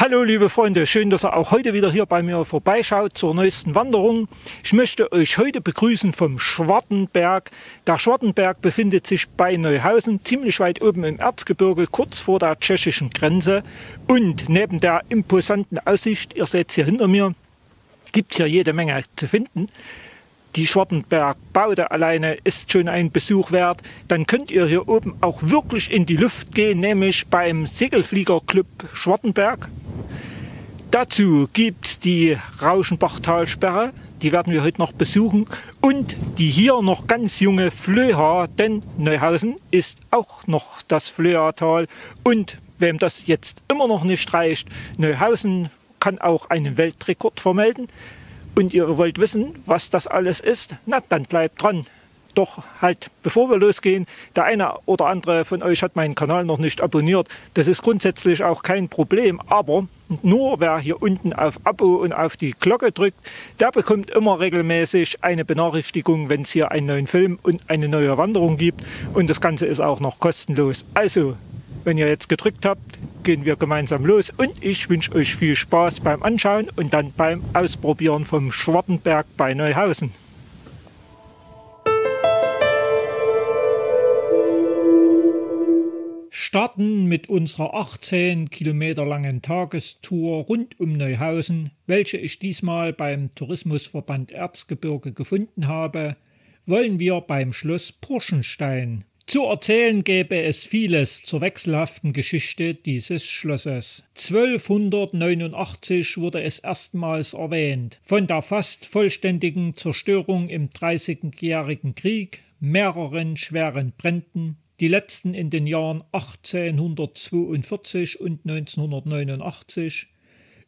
Hallo liebe Freunde, schön, dass ihr auch heute wieder hier bei mir vorbeischaut zur neuesten Wanderung. Ich möchte euch heute begrüßen vom Schwartenberg. Der Schwartenberg befindet sich bei Neuhausen, ziemlich weit oben im Erzgebirge, kurz vor der tschechischen Grenze. Und neben der imposanten Aussicht, ihr seht es hier hinter mir, gibt es hier jede Menge zu finden. Die Schwartenberg-Baude alleine ist schon ein Besuch wert. Dann könnt ihr hier oben auch wirklich in die Luft gehen, nämlich beim Segelfliegerclub Schwartenberg. Dazu gibt es die Rauschenbachtalsperre, die werden wir heute noch besuchen. Und die hier noch ganz junge Flöha, denn Neuhausen ist auch noch das Flöhatal. Und wem das jetzt immer noch nicht reicht, Neuhausen kann auch einen Weltrekord vermelden. Und ihr wollt wissen, was das alles ist? Na, dann bleibt dran. Doch halt, bevor wir losgehen, der eine oder andere von euch hat meinen Kanal noch nicht abonniert. Das ist grundsätzlich auch kein Problem, aber nur wer hier unten auf Abo und auf die Glocke drückt, der bekommt immer regelmäßig eine Benachrichtigung, wenn es hier einen neuen Film und eine neue Wanderung gibt. Und das Ganze ist auch noch kostenlos. Also, wenn ihr jetzt gedrückt habt, gehen wir gemeinsam los und ich wünsche euch viel Spaß beim Anschauen und dann beim Ausprobieren vom Schwartenberg bei Neuhausen. Starten mit unserer 18 Kilometer langen Tagestour rund um Neuhausen, welche ich diesmal beim Tourismusverband Erzgebirge gefunden habe, wollen wir beim Schloss Purschenstein. Zu erzählen gäbe es vieles zur wechselhaften Geschichte dieses Schlosses. 1289 wurde es erstmals erwähnt. Von der fast vollständigen Zerstörung im Dreißigjährigen Krieg, mehreren schweren Bränden, die letzten in den Jahren 1842 und 1989,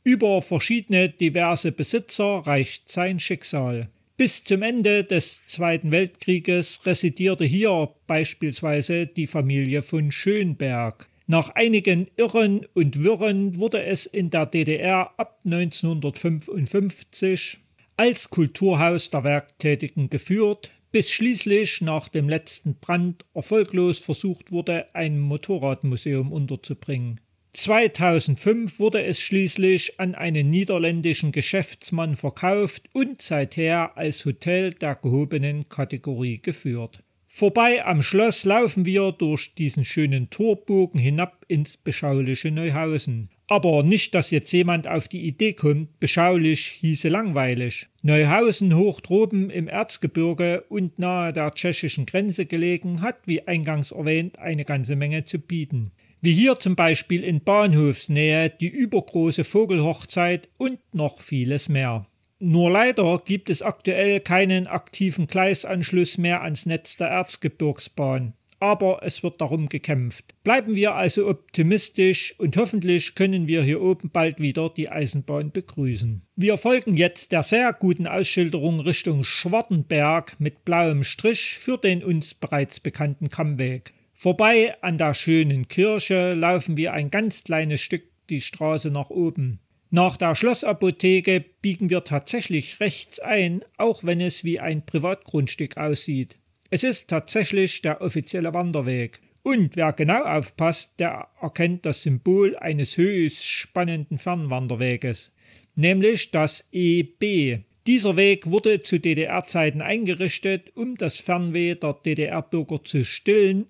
über verschiedene diverse Besitzer reicht sein Schicksal. Bis zum Ende des Zweiten Weltkrieges residierte hier beispielsweise die Familie von Schönberg. Nach einigen Irren und Wirren wurde es in der DDR ab 1955 als Kulturhaus der Werktätigen geführt, bis schließlich nach dem letzten Brand erfolglos versucht wurde, ein Motorradmuseum unterzubringen. 2005 wurde es schließlich an einen niederländischen Geschäftsmann verkauft und seither als Hotel der gehobenen Kategorie geführt. Vorbei am Schloss laufen wir durch diesen schönen Torbogen hinab ins beschauliche Neuhausen. Aber nicht, dass jetzt jemand auf die Idee kommt, beschaulich hieße langweilig. Neuhausen hoch droben im Erzgebirge und nahe der tschechischen Grenze gelegen, hat, wie eingangs erwähnt, eine ganze Menge zu bieten. Wie hier zum Beispiel in Bahnhofsnähe die übergroße Vogelhochzeit und noch vieles mehr. Nur leider gibt es aktuell keinen aktiven Gleisanschluss mehr ans Netz der Erzgebirgsbahn. Aber es wird darum gekämpft. Bleiben wir also optimistisch und hoffentlich können wir hier oben bald wieder die Eisenbahn begrüßen. Wir folgen jetzt der sehr guten Ausschilderung Richtung Schwartenberg mit blauem Strich für den uns bereits bekannten Kammweg. Vorbei an der schönen Kirche laufen wir ein ganz kleines Stück die Straße nach oben. Nach der Schlossapotheke biegen wir tatsächlich rechts ein, auch wenn es wie ein Privatgrundstück aussieht. Es ist tatsächlich der offizielle Wanderweg. Und wer genau aufpasst, der erkennt das Symbol eines höchst spannenden Fernwanderweges, nämlich das EB. Dieser Weg wurde zu DDR-Zeiten eingerichtet, um das Fernweh der DDR-Bürger zu stillen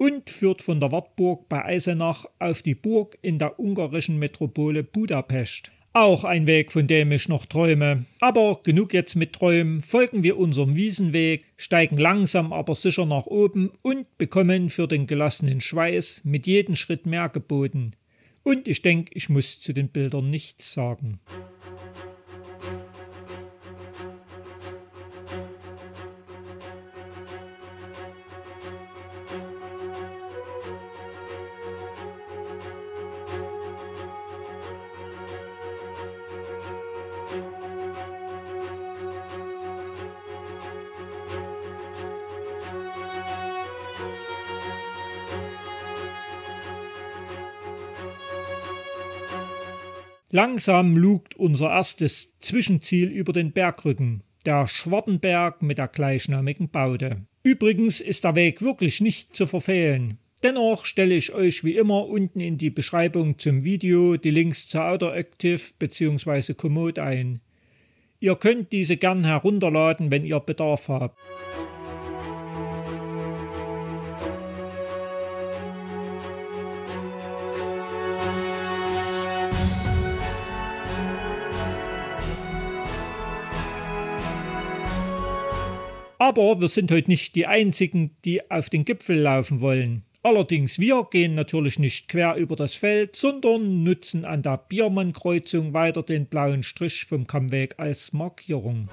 und führt von der Wartburg bei Eisenach auf die Burg in der ungarischen Metropole Budapest. Auch ein Weg, von dem ich noch träume. Aber genug jetzt mit Träumen, folgen wir unserem Wiesenweg, steigen langsam aber sicher nach oben und bekommen für den gelassenen Schweiß mit jedem Schritt mehr geboten. Und ich denke, ich muss zu den Bildern nichts sagen. Langsam lugt unser erstes Zwischenziel über den Bergrücken, der Schwartenberg mit der gleichnamigen Baude. Übrigens ist der Weg wirklich nicht zu verfehlen. Dennoch stelle ich euch wie immer unten in die Beschreibung zum Video die Links zur Autoactive bzw. Komoot ein. Ihr könnt diese gern herunterladen, wenn ihr Bedarf habt. Aber wir sind heute nicht die Einzigen, die auf den Gipfel laufen wollen. Allerdings wir gehen natürlich nicht quer über das Feld, sondern nutzen an der Biermann-Kreuzung weiter den blauen Strich vom Kammweg als Markierung.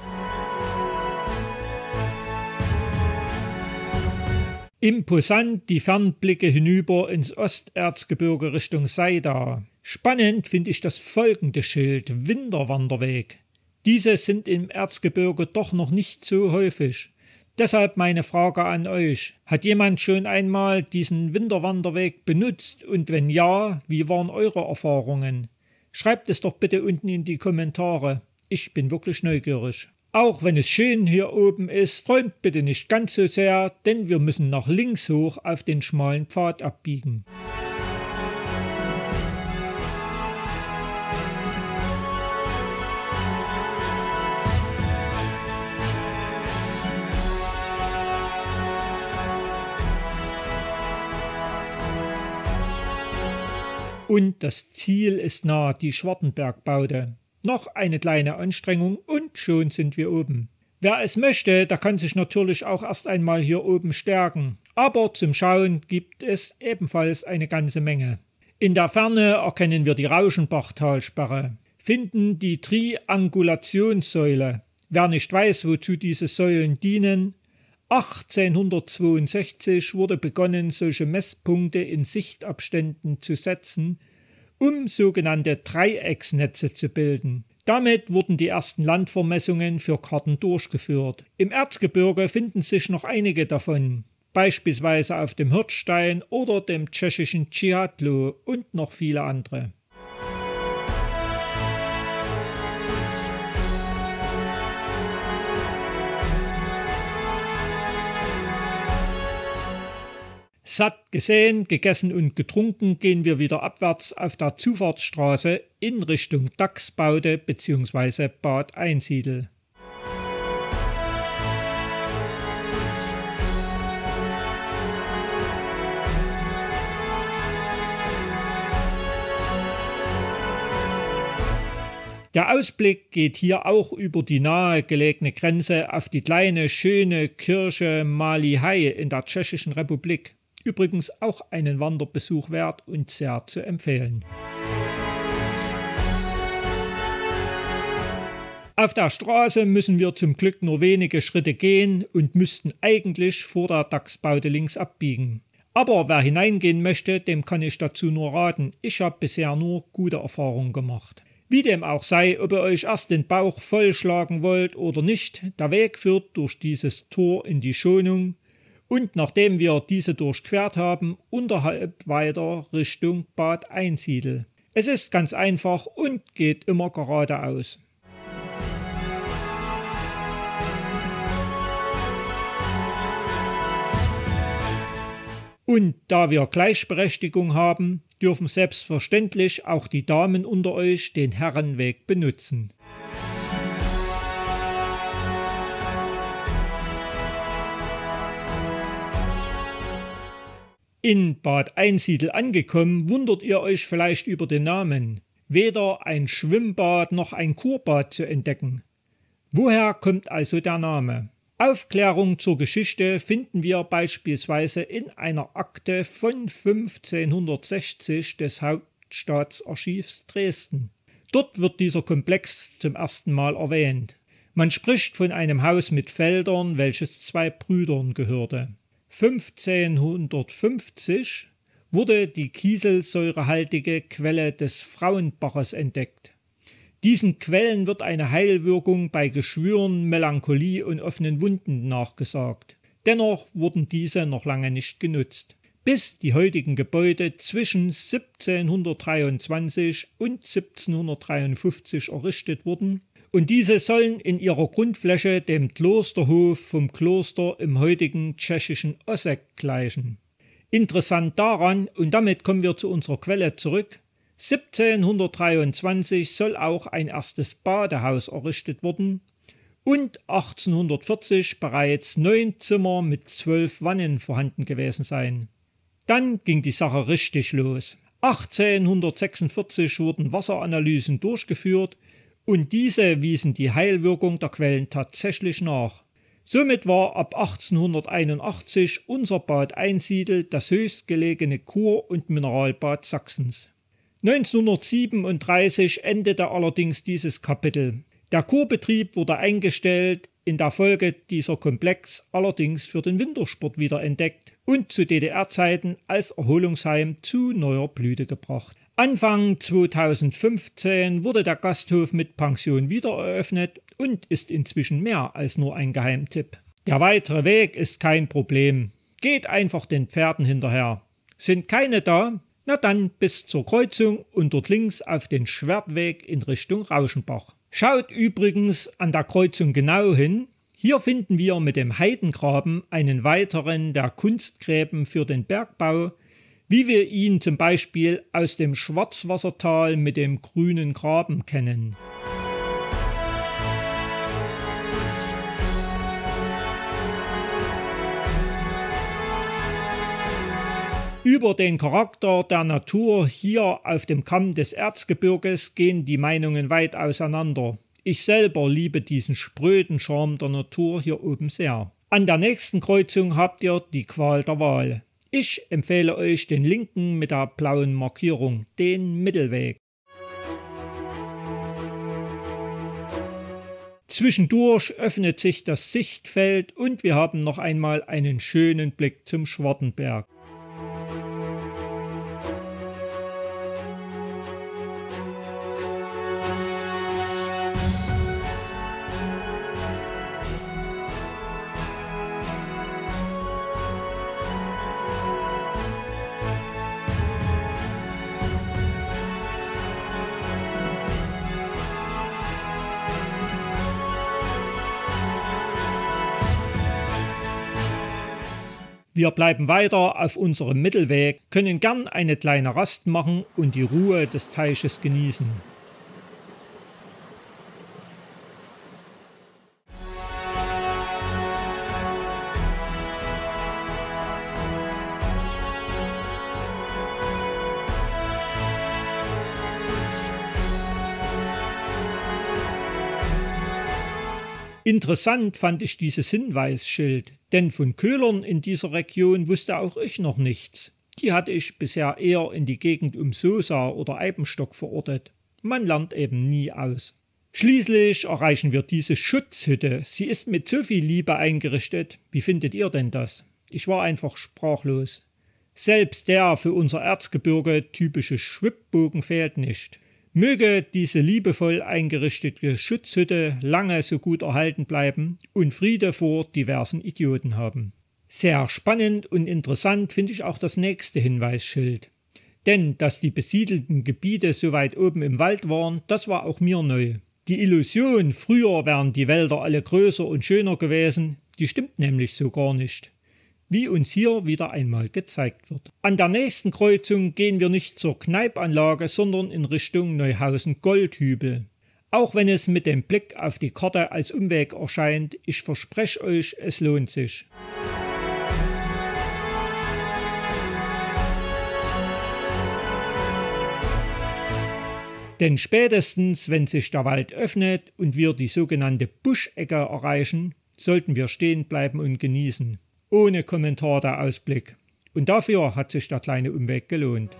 Imposant die Fernblicke hinüber ins Osterzgebirge Richtung Seida. Spannend finde ich das folgende Schild: Winterwanderweg. Diese sind im Erzgebirge doch noch nicht so häufig. Deshalb meine Frage an euch: Hat jemand schon einmal diesen Winterwanderweg benutzt und wenn ja, wie waren eure Erfahrungen? Schreibt es doch bitte unten in die Kommentare. Ich bin wirklich neugierig. Auch wenn es schön hier oben ist, träumt bitte nicht ganz so sehr, denn wir müssen nach links hoch auf den schmalen Pfad abbiegen. Und das Ziel ist nah, die Schwartenbergbaude. Noch eine kleine Anstrengung und schon sind wir oben. Wer es möchte, der kann sich natürlich auch erst einmal hier oben stärken. Aber zum Schauen gibt es ebenfalls eine ganze Menge. In der Ferne erkennen wir die Rauschenbachtalsperre, finden die Triangulationssäule. Wer nicht weiß, wozu diese Säulen dienen: 1862 wurde begonnen, solche Messpunkte in Sichtabständen zu setzen, um sogenannte Dreiecksnetze zu bilden. Damit wurden die ersten Landvermessungen für Karten durchgeführt. Im Erzgebirge finden sich noch einige davon, beispielsweise auf dem Hirtstein oder dem tschechischen Tschihadlo und noch viele andere. Satt gesehen, gegessen und getrunken gehen wir wieder abwärts auf der Zufahrtsstraße in Richtung Dachsbaude bzw. Bad Einsiedel. Der Ausblick geht hier auch über die nahe gelegene Grenze auf die kleine, schöne Kirche Malihaj in der Tschechischen Republik. Übrigens auch einen Wanderbesuch wert und sehr zu empfehlen. Auf der Straße müssen wir zum Glück nur wenige Schritte gehen und müssten eigentlich vor der Dachsbaude links abbiegen. Aber wer hineingehen möchte, dem kann ich dazu nur raten. Ich habe bisher nur gute Erfahrungen gemacht. Wie dem auch sei, ob ihr euch erst den Bauch vollschlagen wollt oder nicht, der Weg führt durch dieses Tor in die Schonung. Und nachdem wir diese durchquert haben, unterhalb weiter Richtung Bad Einsiedel. Es ist ganz einfach und geht immer geradeaus. Und da wir Gleichberechtigung haben, dürfen selbstverständlich auch die Damen unter euch den Herrenweg benutzen. In Bad Einsiedel angekommen, wundert ihr euch vielleicht über den Namen. Weder ein Schwimmbad noch ein Kurbad zu entdecken. Woher kommt also der Name? Aufklärung zur Geschichte finden wir beispielsweise in einer Akte von 1560 des Hauptstaatsarchivs Dresden. Dort wird dieser Komplex zum ersten Mal erwähnt. Man spricht von einem Haus mit Feldern, welches 2 Brüdern gehörte. 1550 wurde die kieselsäurehaltige Quelle des Frauenbaches entdeckt. Diesen Quellen wird eine Heilwirkung bei Geschwüren, Melancholie und offenen Wunden nachgesagt. Dennoch wurden diese noch lange nicht genutzt, bis die heutigen Gebäude zwischen 1723 und 1753 errichtet wurden. Und diese sollen in ihrer Grundfläche dem Klosterhof vom Kloster im heutigen tschechischen Ossek gleichen. Interessant daran, und damit kommen wir zu unserer Quelle zurück, 1723 soll auch ein erstes Badehaus errichtet worden und 1840 bereits 9 Zimmer mit 12 Wannen vorhanden gewesen sein. Dann ging die Sache richtig los. 1846 wurden Wasseranalysen durchgeführt und diese wiesen die Heilwirkung der Quellen tatsächlich nach. Somit war ab 1881 unser Bad Einsiedel das höchstgelegene Kur- und Mineralbad Sachsens. 1937 endete allerdings dieses Kapitel. Der Kurbetrieb wurde eingestellt, in der Folge dieser Komplex allerdings für den Wintersport wiederentdeckt und zu DDR-Zeiten als Erholungsheim zu neuer Blüte gebracht. Anfang 2015 wurde der Gasthof mit Pension wieder eröffnet und ist inzwischen mehr als nur ein Geheimtipp. Der weitere Weg ist kein Problem. Geht einfach den Pferden hinterher. Sind keine da? Na dann bis zur Kreuzung und dort links auf den Schwertweg in Richtung Rauschenbach. Schaut übrigens an der Kreuzung genau hin. Hier finden wir mit dem Heidengraben einen weiteren der Kunstgräben für den Bergbau, wie wir ihn zum Beispiel aus dem Schwarzwassertal mit dem grünen Graben kennen. Über den Charakter der Natur hier auf dem Kamm des Erzgebirges gehen die Meinungen weit auseinander. Ich selber liebe diesen spröden Charme der Natur hier oben sehr. An der nächsten Kreuzung habt ihr die Qual der Wahl. Ich empfehle euch den linken mit der blauen Markierung, den Mittelweg. Zwischendurch öffnet sich das Sichtfeld und wir haben noch einmal einen schönen Blick zum Schwartenberg. Wir bleiben weiter auf unserem Mittelweg, können gern eine kleine Rast machen und die Ruhe des Teiches genießen. Interessant fand ich dieses Hinweisschild, denn von Köhlern in dieser Region wusste auch ich noch nichts. Die hatte ich bisher eher in die Gegend um Sosa oder Eibenstock verortet. Man lernt eben nie aus. Schließlich erreichen wir diese Schutzhütte. Sie ist mit so viel Liebe eingerichtet. Wie findet ihr denn das? Ich war einfach sprachlos. Selbst der für unser Erzgebirge typische Schwibbogen fehlt nicht. Möge diese liebevoll eingerichtete Schutzhütte lange so gut erhalten bleiben und Friede vor diversen Idioten haben. Sehr spannend und interessant finde ich auch das nächste Hinweisschild. Denn dass die besiedelten Gebiete so weit oben im Wald waren, das war auch mir neu. Die Illusion, früher wären die Wälder alle größer und schöner gewesen, die stimmt nämlich so gar nicht. Wie uns hier wieder einmal gezeigt wird. An der nächsten Kreuzung gehen wir nicht zur Kneipanlage, sondern in Richtung Neuhausen-Goldhübel. Auch wenn es mit dem Blick auf die Karte als Umweg erscheint, ich verspreche euch, es lohnt sich. Denn spätestens, wenn sich der Wald öffnet und wir die sogenannte Buschecke erreichen, sollten wir stehen bleiben und genießen. Ohne Kommentar der Ausblick. Und dafür hat sich der kleine Umweg gelohnt.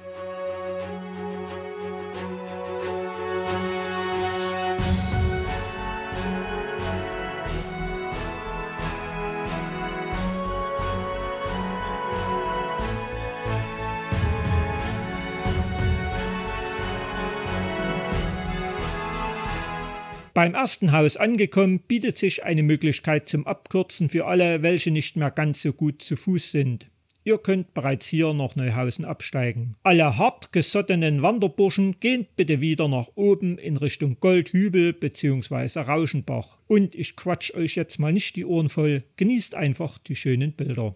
Beim ersten Haus angekommen, bietet sich eine Möglichkeit zum Abkürzen für alle, welche nicht mehr ganz so gut zu Fuß sind. Ihr könnt bereits hier nach Neuhausen absteigen. Alle hartgesottenen Wanderburschen gehen bitte wieder nach oben in Richtung Goldhübel bzw. Rauschenbach. Und ich quatsch euch jetzt mal nicht die Ohren voll, genießt einfach die schönen Bilder.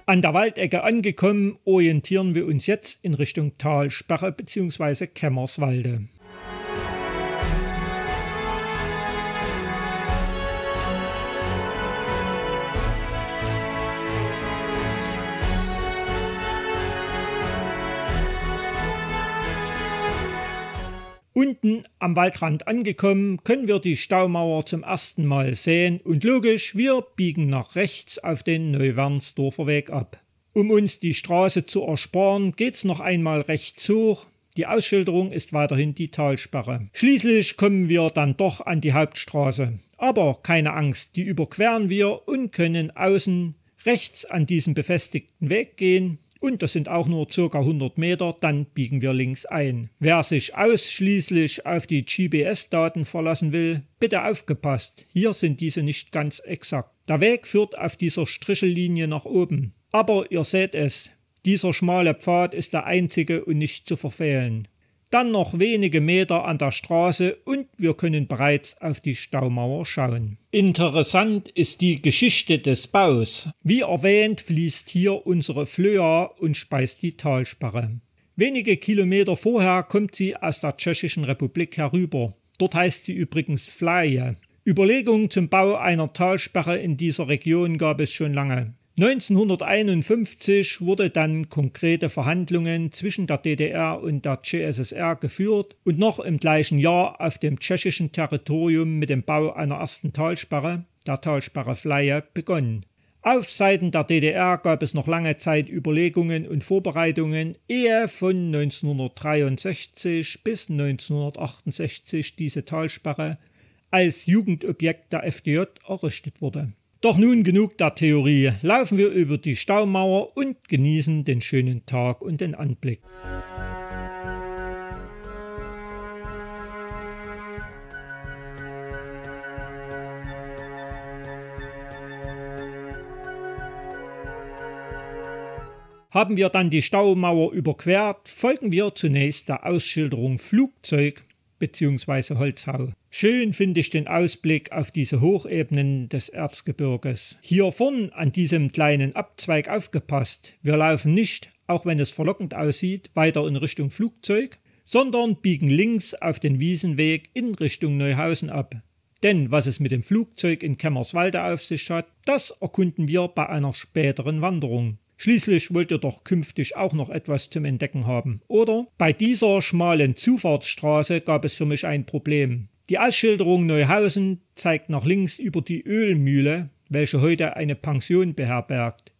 An der Waldecke angekommen, orientieren wir uns jetzt in Richtung Talsperre bzw. Kämmerswalde. Unten am Waldrand angekommen, können wir die Staumauer zum ersten Mal sehen und logisch, wir biegen nach rechts auf den Neuwernsdorfer Weg ab. Um uns die Straße zu ersparen, geht's noch einmal rechts hoch. Die Ausschilderung ist weiterhin die Talsperre. Schließlich kommen wir dann doch an die Hauptstraße. Aber keine Angst, die überqueren wir und können außen rechts an diesem befestigten Weg gehen. Und das sind auch nur ca. 100 Meter, dann biegen wir links ein. Wer sich ausschließlich auf die GPS-Daten verlassen will, bitte aufgepasst, hier sind diese nicht ganz exakt. Der Weg führt auf dieser Strichellinie nach oben. Aber ihr seht es, dieser schmale Pfad ist der einzige und nicht zu verfehlen. Dann noch wenige Meter an der Straße und wir können bereits auf die Staumauer schauen. Interessant ist die Geschichte des Baus. Wie erwähnt fließt hier unsere Flöa und speist die Talsperre. Wenige Kilometer vorher kommt sie aus der Tschechischen Republik herüber. Dort heißt sie übrigens Flaje. Überlegungen zum Bau einer Talsperre in dieser Region gab es schon lange. 1951 wurde dann konkrete Verhandlungen zwischen der DDR und der CSSR geführt und noch im gleichen Jahr auf dem tschechischen Territorium mit dem Bau einer ersten Talsperre, der Talsperre Flaje, begonnen. Auf Seiten der DDR gab es noch lange Zeit Überlegungen und Vorbereitungen, ehe von 1963 bis 1968 diese Talsperre als Jugendobjekt der FDJ errichtet wurde. Doch nun genug der Theorie, laufen wir über die Staumauer und genießen den schönen Tag und den Anblick. Haben wir dann die Staumauer überquert, folgen wir zunächst der Ausschilderung Flugzeug bzw. Holzhau. Schön finde ich den Ausblick auf diese Hochebenen des Erzgebirges. Hier vorn an diesem kleinen Abzweig aufgepasst. Wir laufen nicht, auch wenn es verlockend aussieht, weiter in Richtung Flugzeug, sondern biegen links auf den Wiesenweg in Richtung Neuhausen ab. Denn was es mit dem Flugzeug in Kämmerswalde auf sich hat, das erkunden wir bei einer späteren Wanderung. Schließlich wollt ihr doch künftig auch noch etwas zum Entdecken haben, oder? Bei dieser schmalen Zufahrtsstraße gab es für mich ein Problem. Die Ausschilderung Neuhausen zeigt nach links über die Ölmühle, welche heute eine Pension beherbergt.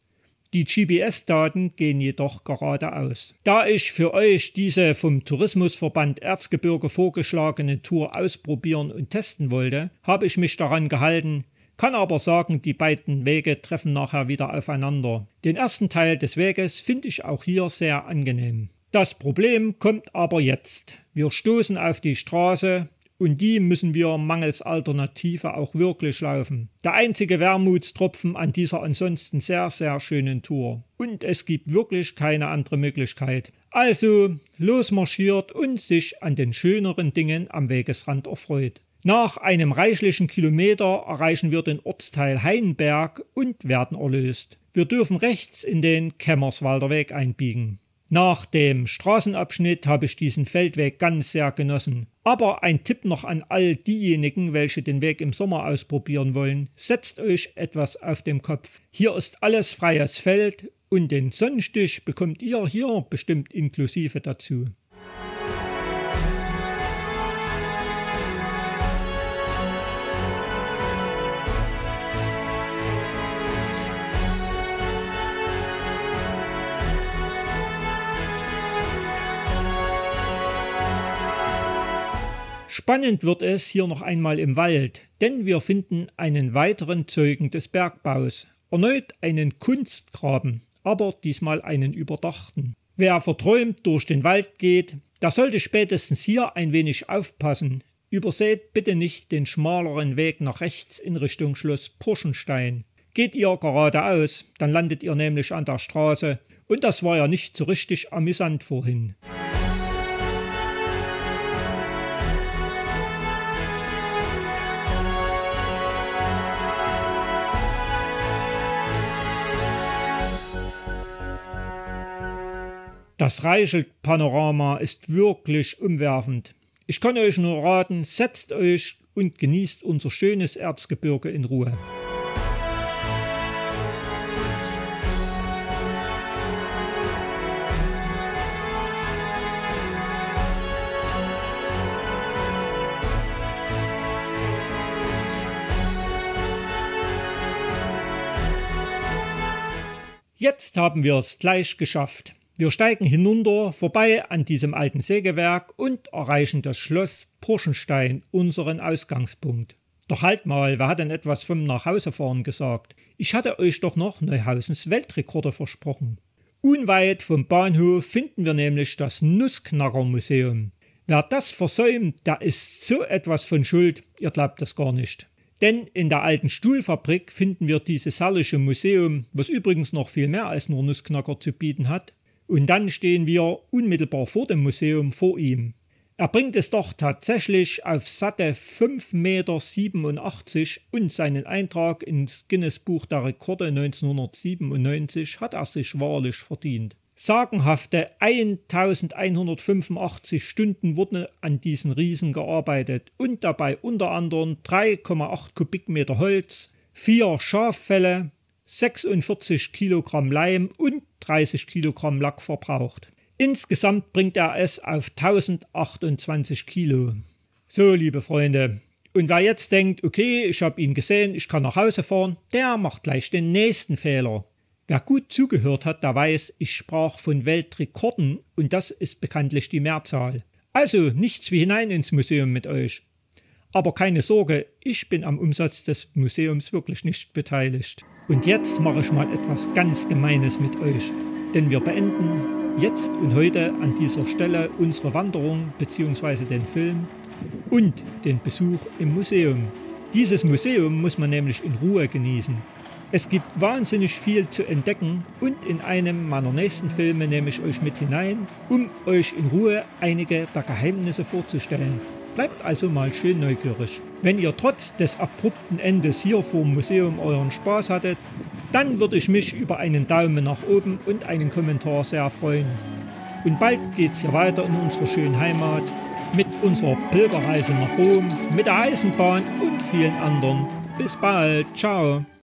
Die GPS-Daten gehen jedoch geradeaus. Da ich für euch diese vom Tourismusverband Erzgebirge vorgeschlagene Tour ausprobieren und testen wollte, habe ich mich daran gehalten, kann aber sagen, die beiden Wege treffen nachher wieder aufeinander. Den ersten Teil des Weges finde ich auch hier sehr angenehm. Das Problem kommt aber jetzt. Wir stoßen auf die Straße und die müssen wir mangels Alternative auch wirklich laufen. Der einzige Wermutstropfen an dieser ansonsten sehr, sehr schönen Tour. Und es gibt wirklich keine andere Möglichkeit. Also losmarschiert und sich an den schöneren Dingen am Wegesrand erfreut. Nach einem reichlichen Kilometer erreichen wir den Ortsteil Hainberg und werden erlöst. Wir dürfen rechts in den Kämmerswalder Weg einbiegen. Nach dem Straßenabschnitt habe ich diesen Feldweg ganz sehr genossen. Aber ein Tipp noch an all diejenigen, welche den Weg im Sommer ausprobieren wollen: Setzt euch etwas auf den Kopf. Hier ist alles freies Feld und den Sonnenstich bekommt ihr hier bestimmt inklusive dazu. Spannend wird es hier noch einmal im Wald, denn wir finden einen weiteren Zeugen des Bergbaus. Erneut einen Kunstgraben, aber diesmal einen überdachten. Wer verträumt durch den Wald geht, der sollte spätestens hier ein wenig aufpassen. Überseht bitte nicht den schmaleren Weg nach rechts in Richtung Schloss Purschenstein. Geht ihr geradeaus, dann landet ihr nämlich an der Straße und das war ja nicht so richtig amüsant vorhin. Das Reichelt-Panorama ist wirklich umwerfend. Ich kann euch nur raten, setzt euch und genießt unser schönes Erzgebirge in Ruhe. Jetzt haben wir es gleich geschafft. Wir steigen hinunter, vorbei an diesem alten Sägewerk und erreichen das Schloss Purschenstein, unseren Ausgangspunkt. Doch halt mal, wer hat denn etwas vom Nachhausefahren gesagt? Ich hatte euch doch noch Neuhausens Weltrekorde versprochen. Unweit vom Bahnhof finden wir nämlich das Nussknacker-Museum. Wer das versäumt, der ist so etwas von schuld, ihr glaubt das gar nicht. Denn in der alten Stuhlfabrik finden wir dieses herrliche Museum, was übrigens noch viel mehr als nur Nussknacker zu bieten hat. Und dann stehen wir unmittelbar vor dem Museum vor ihm. Er bringt es doch tatsächlich auf satte 5,87 Meter und seinen Eintrag ins Guinness-Buch der Rekorde 1997 hat er sich wahrlich verdient. Sagenhafte 1185 Stunden wurden an diesen Riesen gearbeitet und dabei unter anderem 3,8 Kubikmeter Holz, 4 Schaffelle, 46 Kilogramm Leim und 30 Kilogramm Lack verbraucht. Insgesamt bringt er es auf 1028 Kilo. So, liebe Freunde, und wer jetzt denkt, okay, ich habe ihn gesehen, ich kann nach Hause fahren, der macht gleich den nächsten Fehler. Wer gut zugehört hat, der weiß, ich sprach von Weltrekorden und das ist bekanntlich die Mehrzahl. Also nichts wie hinein ins Museum mit euch. Aber keine Sorge, ich bin am Umsatz des Museums wirklich nicht beteiligt. Und jetzt mache ich mal etwas ganz Gemeines mit euch. Denn wir beenden jetzt und heute an dieser Stelle unsere Wanderung bzw. den Film und den Besuch im Museum. Dieses Museum muss man nämlich in Ruhe genießen. Es gibt wahnsinnig viel zu entdecken und in einem meiner nächsten Filme nehme ich euch mit hinein, um euch in Ruhe einige der Geheimnisse vorzustellen. Bleibt also mal schön neugierig. Wenn ihr trotz des abrupten Endes hier vor dem Museum euren Spaß hattet, dann würde ich mich über einen Daumen nach oben und einen Kommentar sehr freuen. Und bald geht's hier weiter in unserer schönen Heimat mit unserer Pilgerreise nach Rom, mit der Eisenbahn und vielen anderen. Bis bald, ciao!